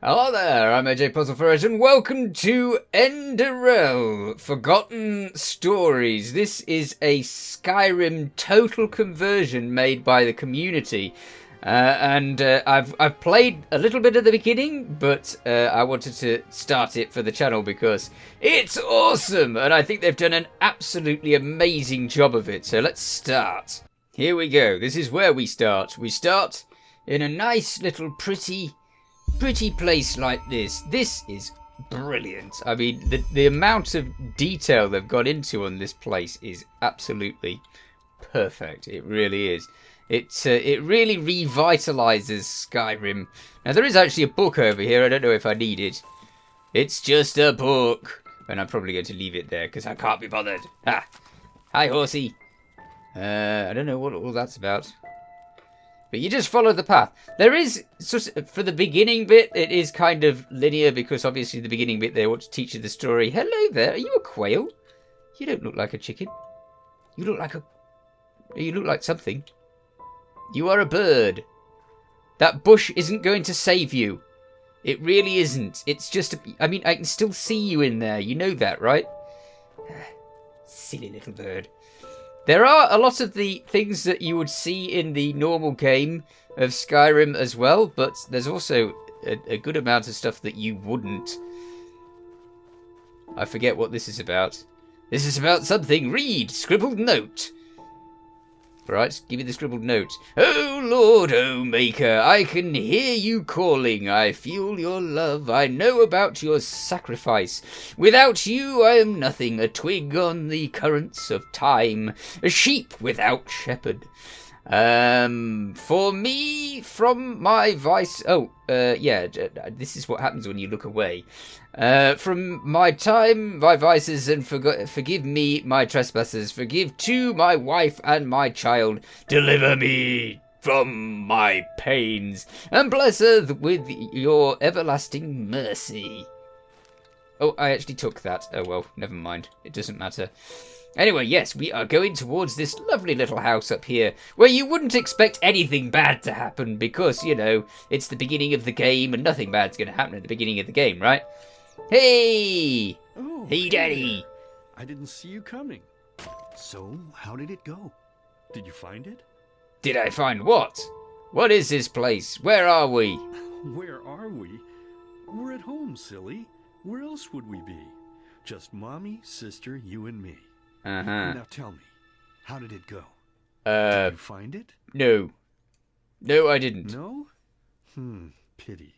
Hello there, I'm AJ PuzzleFerret and welcome to Enderal Forgotten Stories. This is a Skyrim total conversion made by the community. I've played a little bit at the beginning, but I wanted to start it for the channel because it's awesome! And I think they've done an absolutely amazing job of it. So let's start. Here we go. This is where we start. We start in a nice little pretty place like this. This is brilliant. I mean, the amount of detail they've got into on this place is absolutely perfect. It really is. It really revitalizes Skyrim. Now, there is actually a book over here. I don't know if I need it. It's just a book. And I'm probably going to leave it there because I can't be bothered. Ah. Hi, horsey. I don't know what all that's about. But you just follow the path. There is, for the beginning bit, it is kind of linear because obviously the beginning bit they want to teach you the story. Hello there, are you a quail? You don't look like a chicken. You look like something. You are a bird. That bush isn't going to save you. It really isn't. It's just, I mean, I can still see you in there. You know that, right? Silly little bird. There are a lot of the things that you would see in the normal game of Skyrim as well, but there's also a good amount of stuff that you wouldn't. I forget what this is about. This is about something. Read! Scribbled note. Right, give me the scribbled note. Oh Lord, oh Maker, I can hear you calling. I feel your love. I know about your sacrifice. Without you, I am nothing. A twig on the currents of time. A sheep without shepherd. For me, from my vice... yeah, this is what happens when you look away. From my time, my vices, and forgive me my trespasses. Forgive too my wife and my child. Deliver me from my pains, and bless her with your everlasting mercy. Oh, I actually took that. Oh well, never mind. It doesn't matter. Anyway, yes, we are going towards this lovely little house up here, where you wouldn't expect anything bad to happen, because, you know, it's the beginning of the game, and nothing bad's going to happen at the beginning of the game, right? Hey! Oh, hey, Daddy! I didn't see you coming. So, how did it go? Did you find it? Did I find what? What is this place? Where are we? Where are we? We're at home, silly. Where else would we be? Just Mommy, sister, you and me. Uh-huh. Now tell me, how did it go? Did you find it? No. No, I didn't. No? Pity.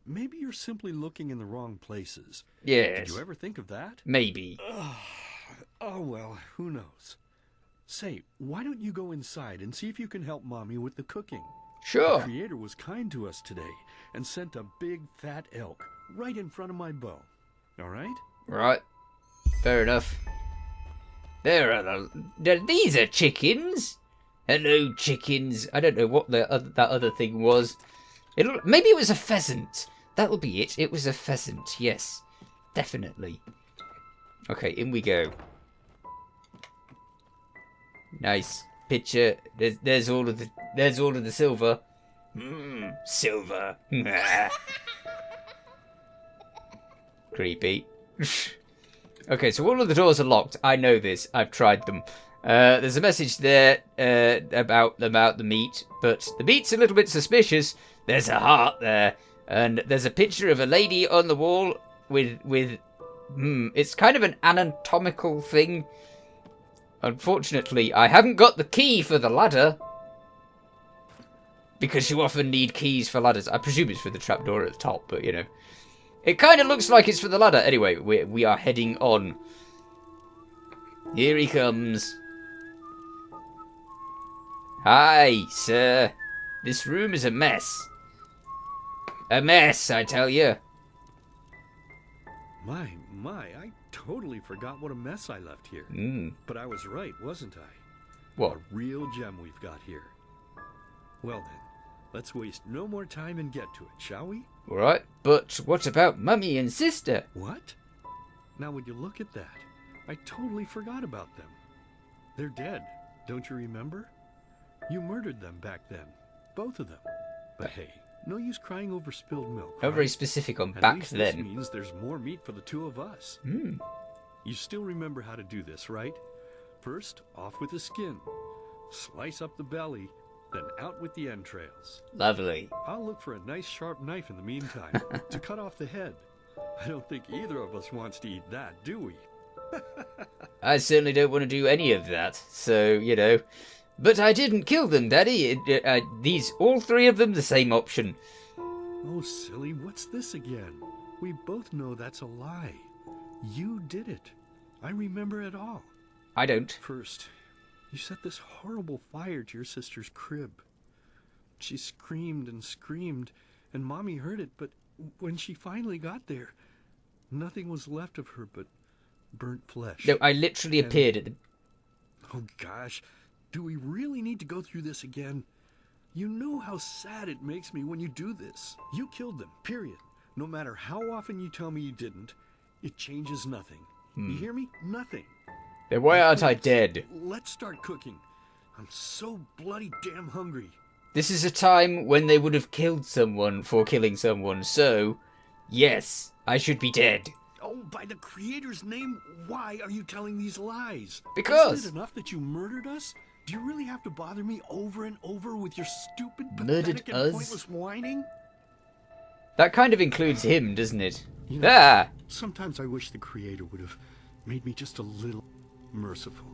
Maybe you're simply looking in the wrong places. Yes. Did you ever think of that? Maybe. Oh, well, who knows? Say, why don't you go inside and see if you can help Mommy with the cooking? Sure. The Creator was kind to us today and sent a big fat elk right in front of my bow. All right? Right. Fair enough. These are chickens. Hello, chickens. I don't know what that other thing was. Maybe it was a pheasant. That'll be it. It was a pheasant. Yes, definitely. Okay, in we go. Nice picture. There's all of the silver. Silver. Creepy. Okay, so all of the doors are locked. I know this. I've tried them. There's a message there about the meat, but the meat's a little bit suspicious. There's a heart there, and there's a picture of a lady on the wall with it's kind of an anatomical thing. Unfortunately, I haven't got the key for the ladder, because you often need keys for ladders. I presume it's for the trapdoor at the top, but you know. It kind of looks like it's for the ladder. Anyway, we are heading on. Here he comes. Hi, sir. This room is a mess. A mess, I tell you. My, I totally forgot what a mess I left here. But I was right, wasn't I? What? A real gem we've got here. Well then, let's waste no more time and get to it, shall we? Alright, but what about Mummy and Sister? What? Now would you look at that? I totally forgot about them. They're dead, don't you remember? You murdered them back then, both of them. But hey, No use crying over spilled milk. Not very right? specific on At back least this then. means there's more meat for the two of us. Hmm. You still remember how to do this, right? First, off with the skin. Slice up the belly, then out with the entrails. Lovely. I'll look for a nice sharp knife in the meantime to cut off the head. I don't think either of us wants to eat that, do we? I certainly don't want to do any of that, so, you know. But I didn't kill them, Daddy. These, all three of them, the same option. Oh, silly, what's this again? We both know that's a lie. You did it. I remember it all. I don't. First, you set this horrible fire to your sister's crib. She screamed and screamed, and Mommy heard it, but when she finally got there, nothing was left of her but burnt flesh. No, I literally appeared at the... Oh gosh, do we really need to go through this again? You know how sad it makes me when you do this. You killed them, period. No matter how often you tell me you didn't, it changes nothing. You hear me? Nothing. Then why aren't I dead? Let's start cooking. I'm so bloody damn hungry. This is a time when they would have killed someone for killing someone, so... yes, I should be dead. Oh, by the Creator's name, why are you telling these lies? Because... Isn't it enough that you murdered us? Do you really have to bother me over and over with your stupid, Murdered pathetic, and us? pointless whining? that kind of includes him, doesn't it? You know, Ah! sometimes I wish the Creator would have made me just a little merciful.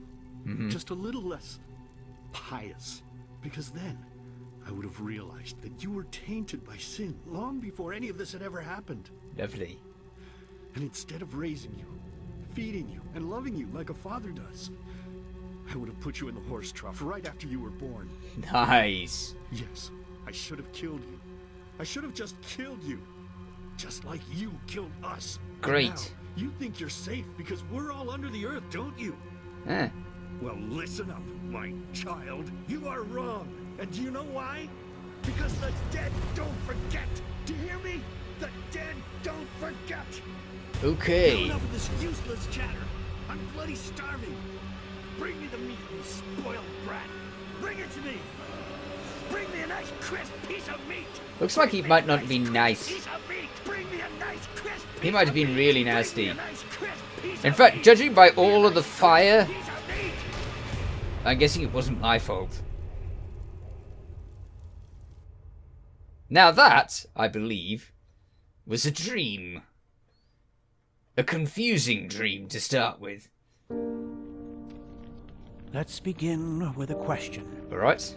Just a little less pious. Because then I would have realized that you were tainted by sin long before any of this had ever happened. Lovely. And instead of raising you, feeding you, and loving you like a father does, I would have put you in the horse trough right after you were born. Nice. Yes, I should have killed you. I should have just killed you. Just like you killed us. Great. Now, you think you're safe because we're all under the earth, don't you? Ah. Well, listen up, my child. You are wrong. And do you know why? Because the dead don't forget. Do you hear me? The dead don't forget. Okay. Enough of this useless chatter. I'm bloody starving. Bring me the meat, you spoiled brat. Bring it to me. Bring me a nice crisp piece of meat. Looks like he might not be nice. Piece of meat. Bring me a nice crisp He piece might have of been meat. really Bring me nasty. a nice crisp piece In of fact, meat. judging by Bring me all a of the nice crisp fire, piece of meat. I'm guessing it wasn't my fault. Now that, I believe, was a dream. A confusing dream to start with. Let's begin with a question. Alright?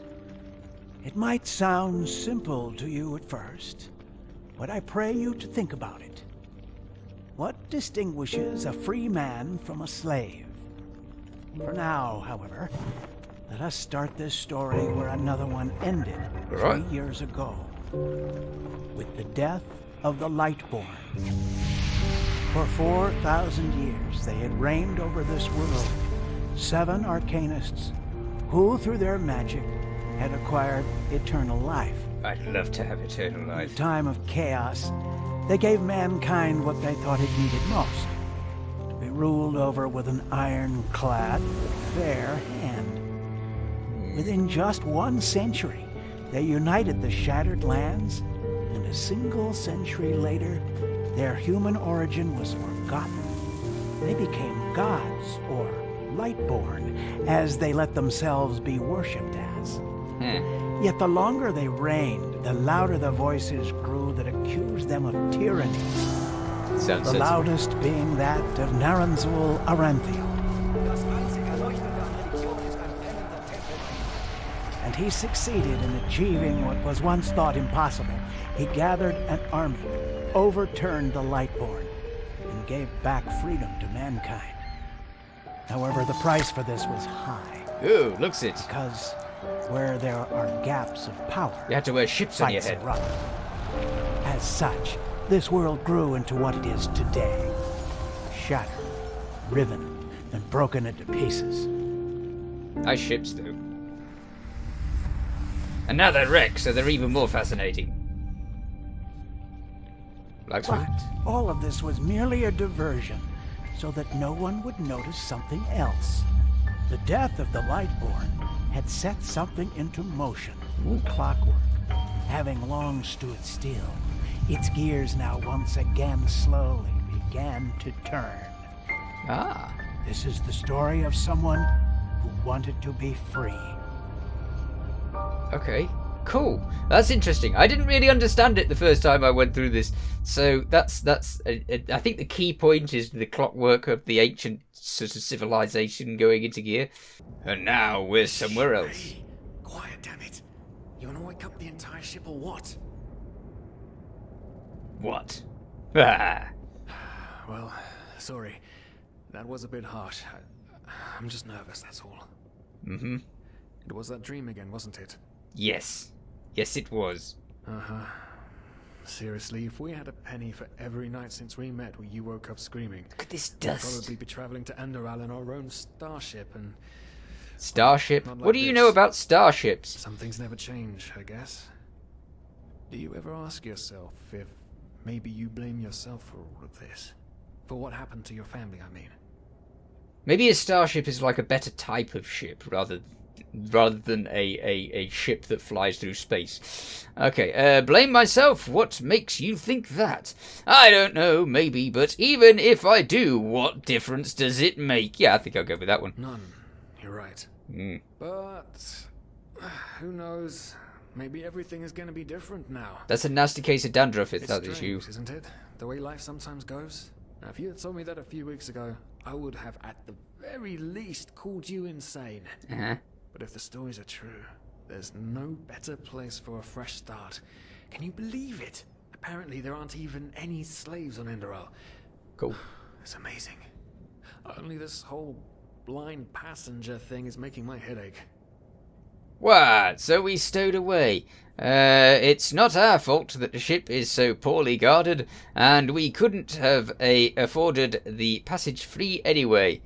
It might sound simple to you at first, but I pray you to think about it. What distinguishes a free man from a slave? For now, however, let us start this story where another one ended All right. 3 years ago, with the death of the Lightborn. For 4,000 years they had reigned over this world, 7 arcanists who, through their magic, had acquired eternal life. I'd love to have eternal In life. a time of chaos, they gave mankind what they thought it needed most, to be ruled over with an ironclad, fair hand. Within just 1 century, they united the shattered lands, and a single century later, their human origin was forgotten. They became gods, or Lightborn, as they let themselves be worshipped as. Yet the longer they reigned, the louder the voices grew that accused them of tyranny. Sounds The sensible. loudest being that of Naranzul Aranthiel. And he succeeded in achieving what was once thought impossible. He gathered an army, overturned the Lightborn, and gave back freedom to mankind. However, the price for this was high, Ooh, looks it. because where there are gaps of power, You had to wear ships on your fights head. erupt. As such, this world grew into what it is today. Shattered, riven, and broken into pieces. Nice ships, though. And now they're wrecked, so they're even more fascinating. Like But all of this was merely a diversion, so that no one would notice something else. The death of the Lightborn had set something into motion, clockwork. having long stood still, its gears now once again slowly began to turn. Ah. This is the story of someone who wanted to be free. Okay. Cool. That's interesting. I didn't really understand it the first time I went through this. So that's I think the key point is the clockwork of the ancient sort of civilization going into gear. And now we're somewhere else. Hey, quiet, damn it. You wanna wake up the entire ship or what? What? Ah. Well, sorry. That was a bit harsh. I'm just nervous, that's all. Mm-hmm. It was that dream again, wasn't it? Yes. Yes, it was. Uh-huh. Seriously, if we had a penny for every night since we met where you woke up screaming, Look at this we'd dust. probably be traveling to Enderal in our own starship and... Starship? Not like What do you this. know about starships? Some things never change, I guess. Do you ever ask yourself if maybe you blame yourself for all of this? For what happened to your family, I mean? Maybe a starship is like a better type of ship rather than a ship that flies through space. Okay, blame myself. What makes you think that? I don't know, maybe, but even if I do, what difference does it make? Yeah, I think I'll go with that one. None. You're right. But who knows? Maybe everything is going to be different now. That's a nasty case of dandruff, if It's that is you. strange, isn't it? The way life sometimes goes. Now, if you had told me that a few weeks ago, I would have at the very least called you insane. Uh-huh. But if the stories are true, there's no better place for a fresh start. Can you believe it? Apparently there aren't even any slaves on Enderal. Cool. It's amazing. Only this whole blind passenger thing is making my head ache. What? So we stowed away. It's not our fault that the ship is so poorly guarded, and we couldn't have afforded the passage fee anyway.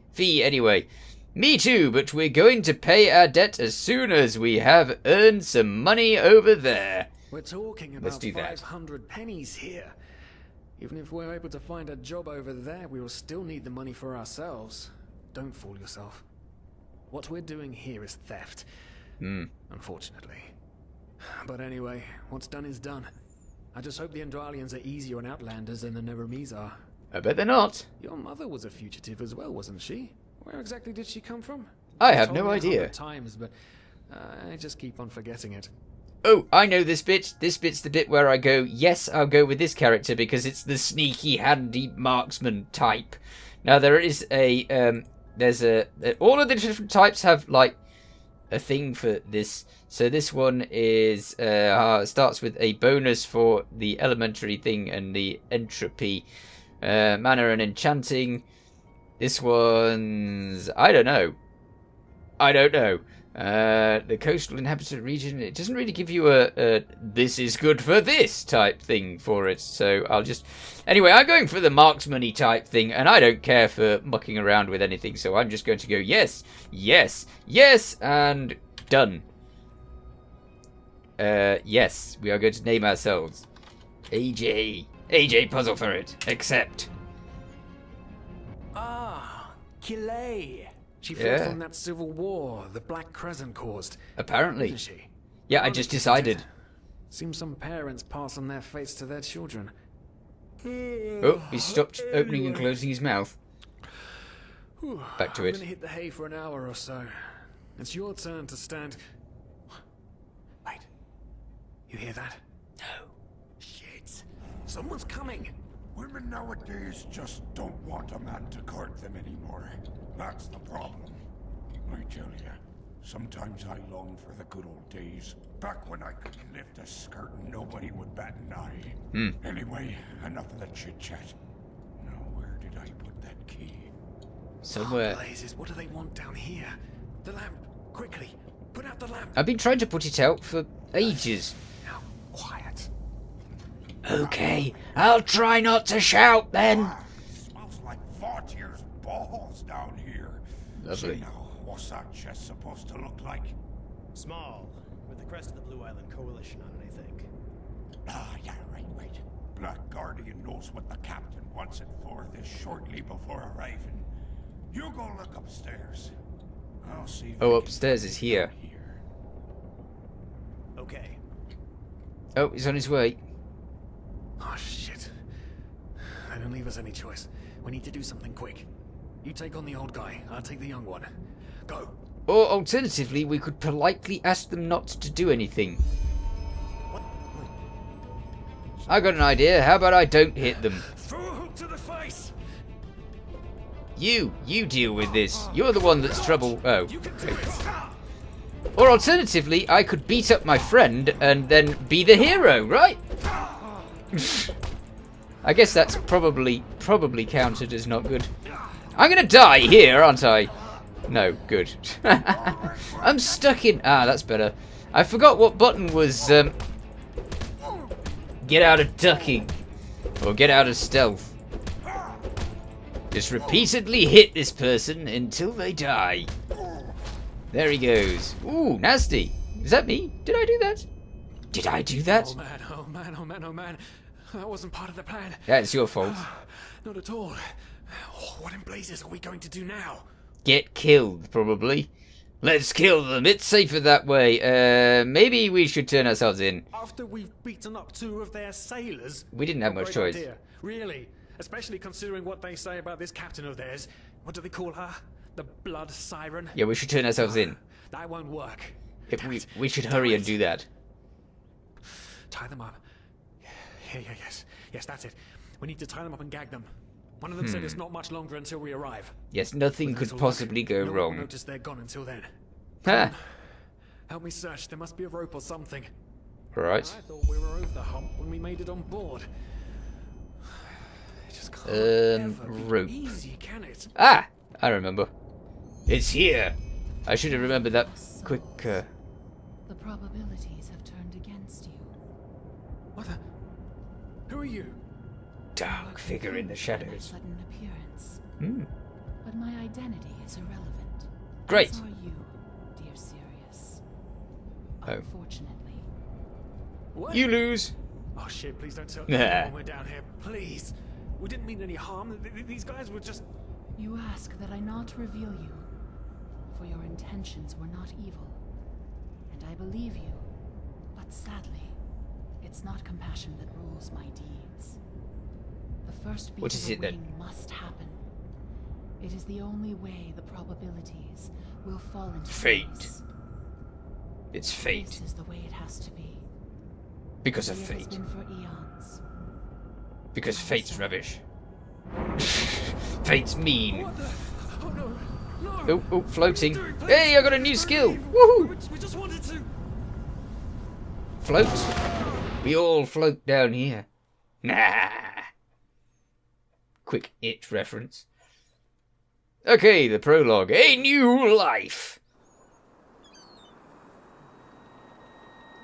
Me too, but we're going to pay our debt as soon as we have earned some money over there. We're talking Let's about do that. 500 pennies here. Even if we're able to find a job over there, we will still need the money for ourselves. Don't fool yourself. What we're doing here is theft. Unfortunately. But anyway, what's done is done. I just hope the Endralians are easier on Outlanders than the Neremes are. I bet they're not. Your mother was a fugitive as well, wasn't she? Where exactly did she come from? I You have told no me 100 idea. times, but I just keep on forgetting it. Oh, I know this bit. This bit's the bit where I go, yes, I'll go with this character because it's the sneaky, handy marksman type. Now, there is all of the different types have, like, a thing for this. So this one is, starts with a bonus for the elementary thing and the entropy, mana and enchanting. This one's, I don't know. The coastal inhabited region, it doesn't really give you a this is good for this type thing for it. So I'll just... Anyway, I'm going for the marksman-y type thing, and I don't care for mucking around with anything. So I'm just going to go yes, yes, yes, and done. Yes, we are going to name ourselves AJ PuzzleFerret, accept. Ah, Kilay. She fought Yeah. from that civil war the Black Crescent caused. Apparently. Isn't she? Yeah, I Ironic, just isn't decided. it? Seems some parents pass on their fates to their children. Oh, he stopped opening and closing his mouth. Back to I'm it. gonna hit the hay for an hour or so. It's your turn to stand. Wait. You hear that? No. Shit. Someone's coming. Women nowadays just don't want a man to court them anymore. That's the problem. I tell you, sometimes I long for the good old days. Back when I could lift a skirt and nobody would bat an eye. Anyway, enough of the chit-chat. Now, where did I put that key? Somewhere. Blazes, what do they want down here? The lamp. Quickly. Put out the lamp. I've been trying to put it out for ages. Now, quiet. Okay, I'll try not to shout then. Smells like 40 years balls down here. Lovely. Say now, what's that chest supposed to look like? Small, with the crest of the Blue Island Coalition on it, I think. Ah, yeah, right. Black Guardian knows what the captain wants it for this shortly before arriving. You go look upstairs. I'll see if Oh, I can upstairs is here. find it here. Okay. Oh, he's on his way. Oh, shit. They don't leave us any choice. We need to do something quick. You take on the old guy, I'll take the young one. Go. Or alternatively, we could politely ask them not to do anything. I got an idea. How about I don't hit them? Throw a hook to the face! You deal with this. You're the one that's trouble. Oh. You can do it! Or alternatively, I could beat up my friend and then be the hero, right? I guess that's probably counted as not good. I'm gonna die here, aren't I? No, good. I'm stuck in... Ah, that's better. I forgot what button was... Get out of ducking. Or get out of stealth. Just repeatedly hit this person until they die. There he goes. Ooh, nasty. Is that me? Did I do that? Did I do that? Oh man, oh man, oh man, oh man. That wasn't part of the plan. Yeah, it's your fault. Not at all. What in blazes are we going to do now? Get killed, probably. Let's kill them. It's safer that way. Maybe we should turn ourselves in. After we've beaten up 2 of their sailors. We didn't have What much a great choice. idea. Really, especially considering what they say about this captain of theirs. What do they call her? The blood siren. Yeah, we should turn ourselves in. That won't work. If Damn it. we should hurry and do that. Tie them up. Yes, that's it. We need to tie them up and gag them. One of them said it's not much longer until we arrive. Yes, nothing With could little possibly luck, go no one will wrong. notice they're gone until then. Ha! Help me search. There must be a rope or something. Right. I thought we were over the hump when we made it on board. It just can't ever be rope. easy, can it? Ah! I remember. It's here. I should have remembered that quick... The probabilities have turned against you. What the? Who are you? dark figure in the shadows. Sudden appearance. Hmm. But my identity is irrelevant. Great. As are you, dear Sirius. Oh. Unfortunately. What? You lose. Oh shit, please don't tell Nah. anyone we're down here. Please. We didn't mean any harm. These guys were just... You ask that I not reveal you, for your intentions were not evil. And I believe you. But sadly, it's not compassion that rules my deeds. The first beat What is of a it then? wing must happen. It is the only way the probabilities will fall into Fate. place. It's fate. This is the way it has to be. Because of The way it has fate. been for eons. Because fate's rubbish. Fate's mean. What the? Oh no. No. Oh, floating. What are you doing? Hey, I got a new skill. Woohoo! We just wanted to... Float. We all float down here. Nah. Quick It reference. Okay, the prologue. A new life.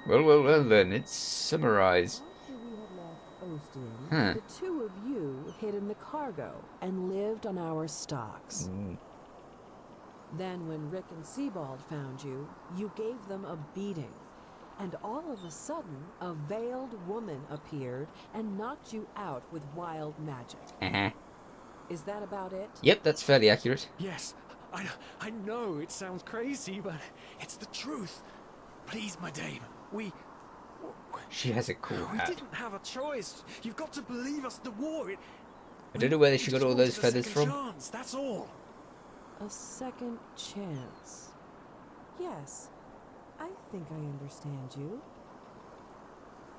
Well then, it's summarize. After we had left Ostin, Huh. the two of you hid in the cargo and lived on our stocks. Then when Rick and Sebald found you, you gave them a beating. And all of a sudden, a veiled woman appeared and knocked you out with wild magic. Uh-huh. Is that about it? Yep, that's fairly accurate. Yes, I know it sounds crazy, but it's the truth. Please, my dame, we She has a cool hat. didn't have a choice. You've got to believe us. The war. I don't know where she got just all those wanted a feathers second from. Chance, that's all. A second chance. Yes, I think I understand you.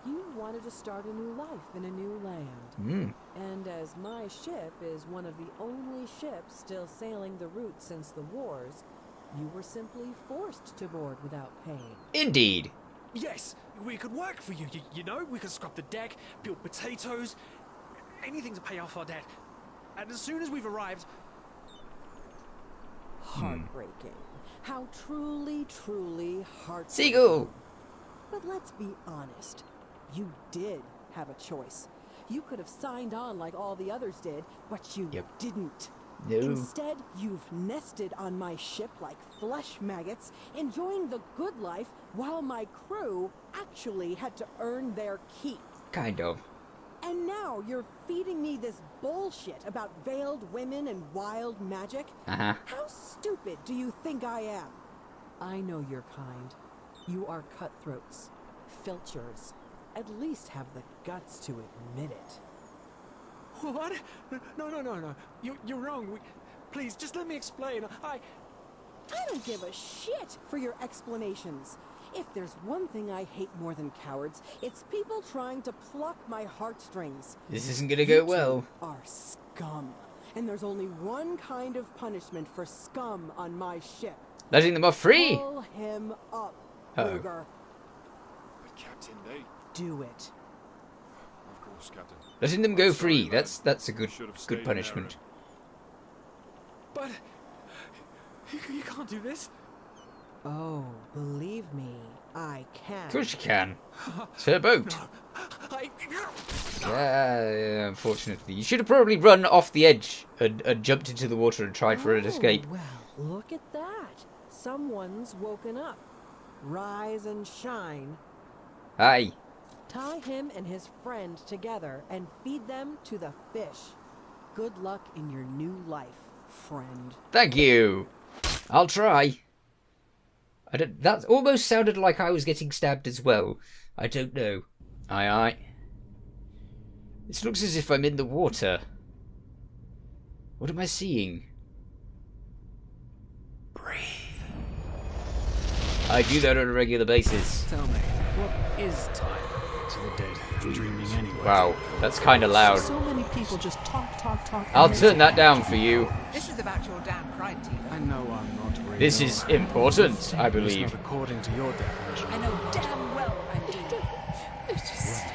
You wanted to start a new life in a new land. Hmm. And as my ship is one of the only ships still sailing the route since the wars, you were simply forced to board without paying. Indeed. Yes, we could work for you. You know, we could scrub the deck, build potatoes, anything to pay off our debt. And as soon as we've arrived, Heartbreaking. How truly, truly heartbreaking. Seagull. But let's be honest. You did have a choice. You could have signed on like all the others did, but you Yep. didn't. No. Instead, you've nested on my ship like flesh maggots, enjoying the good life while my crew actually had to earn their keep. Kind of. And now you're feeding me this bullshit about veiled women and wild magic? Uh-huh. How stupid do you think I am? I know your kind. You are cutthroats, filchers, at least have the guts to admit it. What? No. You're wrong. Please, just let me explain. I don't give a shit for your explanations. If there's one thing I hate more than cowards, it's people trying to pluck my heartstrings. This isn't gonna go well. You are scum. And there's only one kind of punishment for scum on my ship. Letting them off free. Pull him up, Uh-oh. Ruger. But Captain, they... Do it. Of course, Captain. Letting them go I'm sorry, free. man. That's a good Should have stayed in punishment. But you can't do this. Oh, believe me, I can. Of course you can. It's her boat. I... Yeah, unfortunately. You should have probably run off the edge and jumped into the water and tried for an escape. Well, look at that. Someone's woken up. Rise and shine. Hi. Tie him and his friend together and feed them to the fish. Good luck in your new life, friend. Thank you. I'll try. That almost sounded like I was getting stabbed as well. I don't know. Aye. This looks as if I'm in the water. What am I seeing? Breathe. I do that on a regular basis. Tell me, what is time to the dead? Dreaming anyway. Wow, that's kind of loud. So many people just talk. I'll turn that down for you. This is about your damn pride, team. I know I'm not really. This is important, I It's believe. not according to your definition. I know damn well I'm doing it. It's just...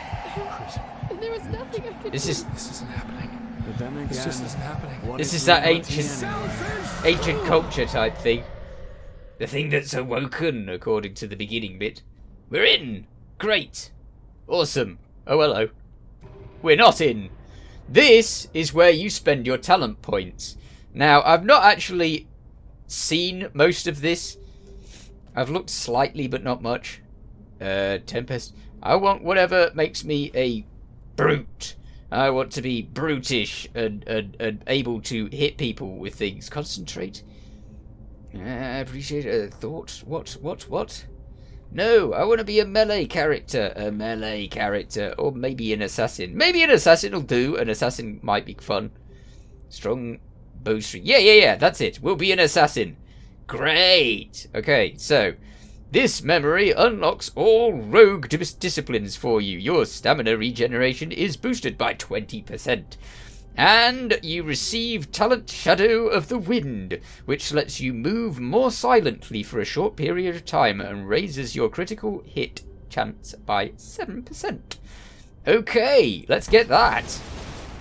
There was nothing I could This is This isn't happening. But then again, This just isn't happening. what This if is we that got the ancient enemy? culture type thing. The thing that's awoken, according to the beginning bit. We're in! Great! Awesome! Oh, hello. We're not in! This is where you spend your talent points. Now, I've not actually seen most of this. I've looked slightly, but not much. Tempest. I want whatever makes me a brute. I want to be brutish and able to hit people with things. Concentrate. Appreciate a thought. What? No, I want to be a melee character. Or maybe an assassin. Maybe an assassin will do. An assassin might be fun. Strong bowstring. Yeah, that's it. We'll be an assassin. Great. Okay, so this memory unlocks all rogue disciplines for you. Your stamina regeneration is boosted by 20%. And you receive Talent Shadow of the Wind, which lets you move more silently for a short period of time and raises your critical hit chance by 7%. Okay, let's get that.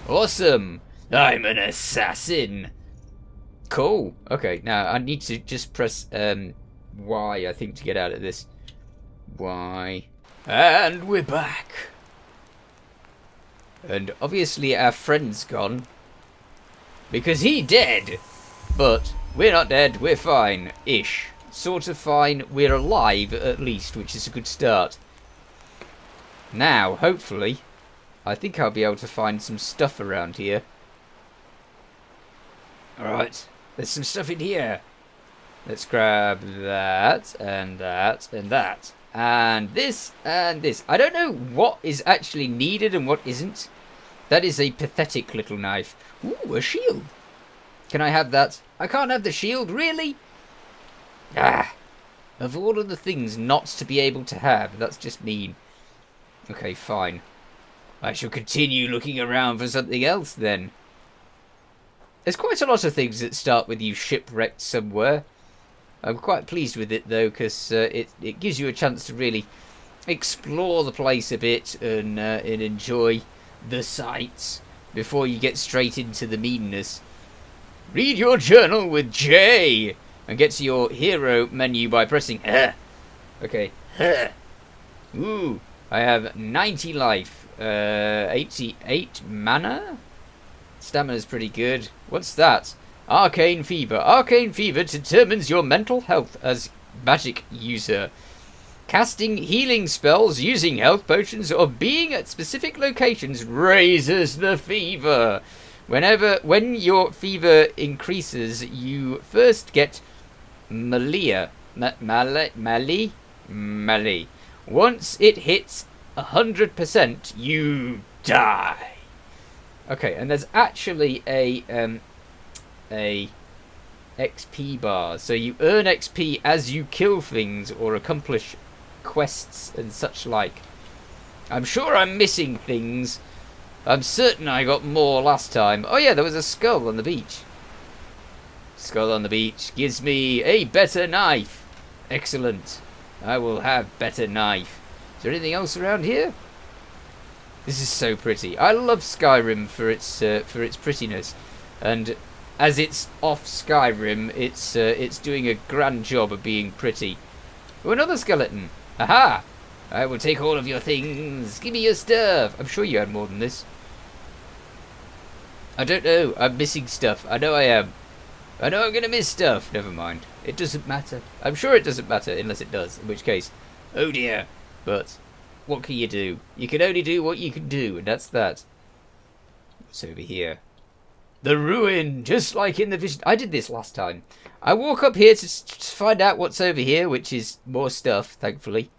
Awesome. I'm an assassin. Cool. Okay, now I need to just press Y, I think, to get out of this. Y. And we're back. And obviously our friend's gone. Because he dead. But we're not dead, we're fine-ish. Sort of fine, we're alive at least, which is a good start. Now, hopefully, I think I'll be able to find some stuff around here. Alright, there's some stuff in here. Let's grab that, and that, and that. And this, and this. I don't know what is actually needed and what isn't. That is a pathetic little knife. Ooh, a shield. Can I have that? I can't have the shield, really? Ah. Of all of the things not to be able to have, that's just mean. Okay, fine. I shall continue looking around for something else then. There's quite a lot of things that start with you shipwrecked somewhere. I'm quite pleased with it though, because it gives you a chance to really explore the place a bit and enjoy the sights before you get straight into the meanness. Read your journal with J and get to your hero menu by pressing Okay. Ooh, I have 90 life, 88 mana. Stamina's pretty good. What's that? Arcane Fever. Arcane Fever determines your mental health as magic user. Casting healing spells using health potions or being at specific locations raises the fever. When your fever increases, you first get Malia. Once it hits 100%, you die. Okay, and there's actually a XP bar. So you earn XP as you kill things or accomplish quests and such like. I'm sure I'm missing things. I'm certain I got more last time. Oh yeah, there was a skull on the beach. Skull on the beach gives me a better knife. Excellent. I will have better knife. Is there anything else around here? This is so pretty. I love Skyrim for its prettiness, and as it's off Skyrim, it's doing a grand job of being pretty. Oh, another skeleton. Aha! I will take all of your things. Give me your stuff. I'm sure you had more than this. I don't know. I'm missing stuff. I know I am. I know I'm gonna miss stuff. Never mind. It doesn't matter. I'm sure it doesn't matter unless it does. In which case, oh dear. But what can you do? You can only do what you can do, and that's that. What's over here? The ruin, just like in the vision. I did this last time. I walk up here to find out what's over here, which is more stuff, thankfully.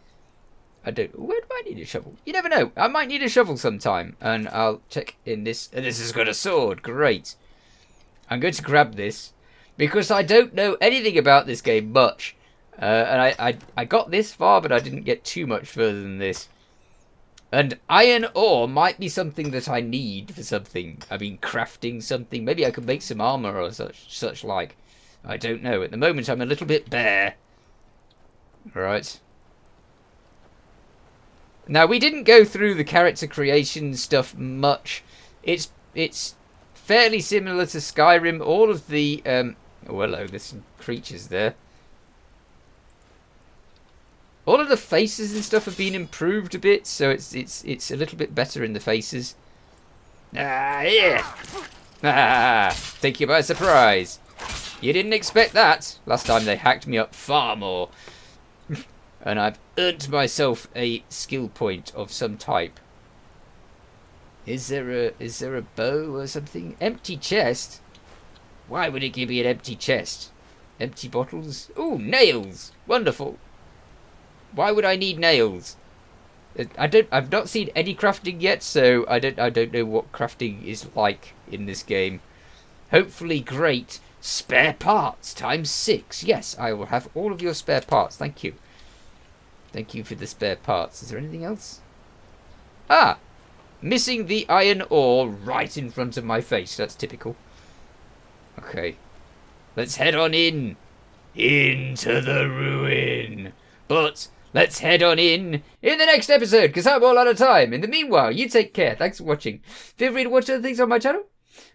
I don't... Where do I need a shovel? You never know. I might need a shovel sometime. And I'll check in this. And this has got a sword. Great. I'm going to grab this, because I don't know anything about this game much. And I got this far, but I didn't get too much further than this. And iron ore might be something that I need for something. I mean, crafting something. Maybe I could make some armor or such like. I don't know. At the moment, I'm a little bit bare. Right. Now, we didn't go through the character creation stuff much. It's fairly similar to Skyrim. All of the... oh, hello. There's some creatures there. All of the faces and stuff have been improved a bit, so it's a little bit better in the faces. Ah, yeah! Ah, take you by surprise. You didn't expect that. Last time they hacked me up far more. And I've earned myself a skill point of some type. Is there a bow or something? Empty chest? Why would it give me an empty chest? Empty bottles? Ooh, nails! Wonderful. Why would I need nails? I've not seen any crafting yet, so I don't know what crafting is like in this game. Hopefully great. Spare parts times 6. Yes, I will have all of your spare parts. Thank you. Thank you for the spare parts. Is there anything else? Ah! Missing the iron ore right in front of my face. That's typical. Okay. Let's head on in. Into the ruin. But let's head on in the next episode, because I'm all out of time. In the meanwhile, you take care. Thanks for watching. Feel free to watch other things on my channel.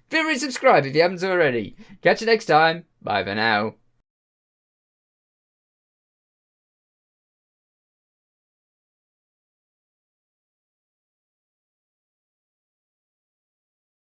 Feel free to subscribe if you haven't already. Catch you next time. Bye for now.